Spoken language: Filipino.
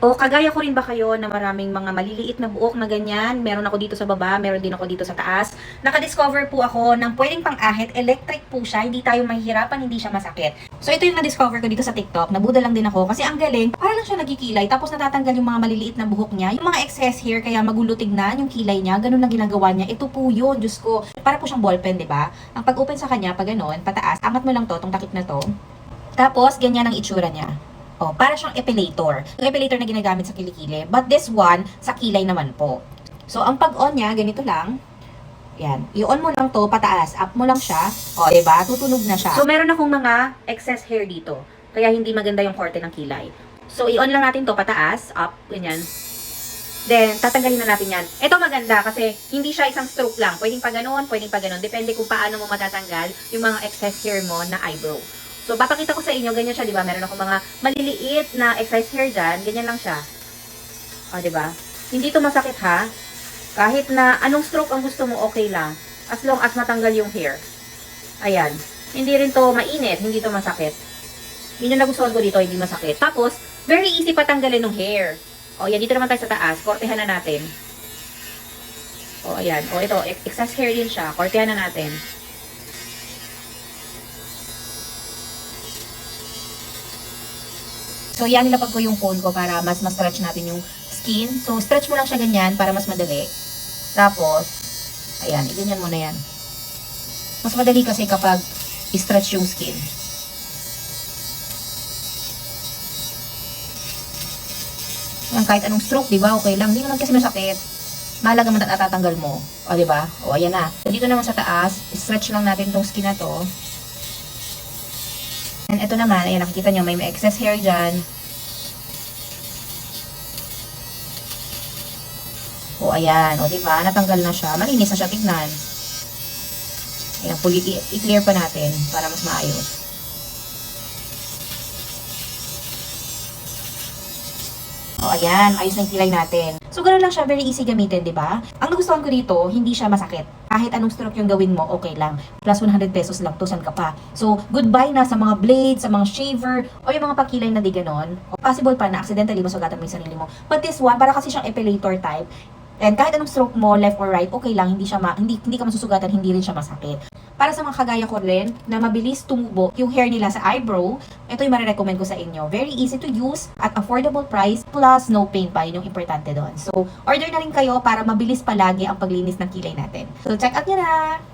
O kagaya ko rin ba kayo na maraming mga maliliit na buhok na ganyan? Meron ako dito sa baba, meron din ako dito sa taas. Nakadiscover po ako ng pwedeng pang-ahit, electric po siya, hindi tayo mahihirapan, hindi siya masakit. So ito yung na-discover ko dito sa TikTok, nabuda lang din ako kasi ang galing, para lang siya nagkikilay tapos natatanggal yung mga maliliit na buhok niya, yung mga excess hair kaya magulo tignan yung kilay niya, ganun lang ginagawa niya. Ito po yun, Diyos ko. Para po siyang ballpen, di ba? Ang pag-open sa kanya, pag ganun, pataas, angat mo lang to, tong takip na to. Tapos, ganyan ang itsura niya. Oh, para siyang epilator. Yung epilator na ginagamit sa kilikili. But this one, sa kilay naman po. So, ang pag-on niya, ganito lang. Yan. I-on mo lang to, pataas. Up mo lang siya. O, diba? Tutunog na siya. So, meron akong mga excess hair dito. Kaya hindi maganda yung korte ng kilay. So, i-on lang natin to, pataas, up, ganyan. Then, tatanggalin na natin yan. Ito maganda kasi hindi siya isang stroke lang. Pwedeng pa ganun, pwedeng pa ganun. Depende kung paano mo matatanggal yung mga excess hair mo na eyebrow. So, papakita ko sa inyo, ganyan siya, di ba? Meron ako mga maliliit na excess hair dyan. Ganyan lang siya. O, di ba? Hindi to masakit, ha? Kahit na anong stroke ang gusto mo, okay lang. As long as matanggal yung hair. Ayan. Hindi rin to mainit, hindi to masakit. Yun yung nagustuhan ko dito, hindi masakit. Tapos, very easy patanggalin ng hair. O, yan, dito naman tayo sa taas. Kortehan na natin. O, ayan. O, ito, excess hair din siya. Kortehan na natin. So, yan, nilapag ko yung phone ko para mas stretch natin yung skin. So, stretch mo lang siya ganyan para mas madali. Tapos, ayan, iganyan mo na yan. Mas madali kasi kapag i-stretch yung skin. Yan, kahit anong stroke, di ba? Okay lang. Hindi naman kasi masakit. Mahalaga man natatanggal mo. O, di ba? O, ayan na. So, dito naman sa taas, stretch lang natin tong skin na to. And ito naman, ayan, nakikita nyo, may excess hair dyan. O, ayan. O, diba? Natanggal na siya. Malinis na siya, tignan. Ayan, i-clear pa natin para mas maayos. O, ayan. Ayos na yung kilay natin. So, ganoon lang siya. Very easy gamitin, diba? Ang nagustuhan ko dito, hindi siya masakit. Kahit anong stroke yung gawin mo, okay lang. Plus 100 pesos lang to, san ka pa. So, goodbye na sa mga blades, sa mga shaver, o yung mga pakilay na di ganon. O possible pa na accidentally masugatan mo yung sarili mo. But this one, para kasi siyang epilator type. And kahit anong stroke mo, left or right, okay lang. Hindi ka masusugatan, hindi rin siya masakit. Para sa mga kagaya ko rin, na mabilis tumubo yung hair nila sa eyebrow, ito yung marirecommend ko sa inyo. Very easy to use, at affordable price, plus no pain pa, yun yung importante doon. So, order na rin kayo para mabilis palagi ang paglinis ng kilay natin. So, check out nyo na!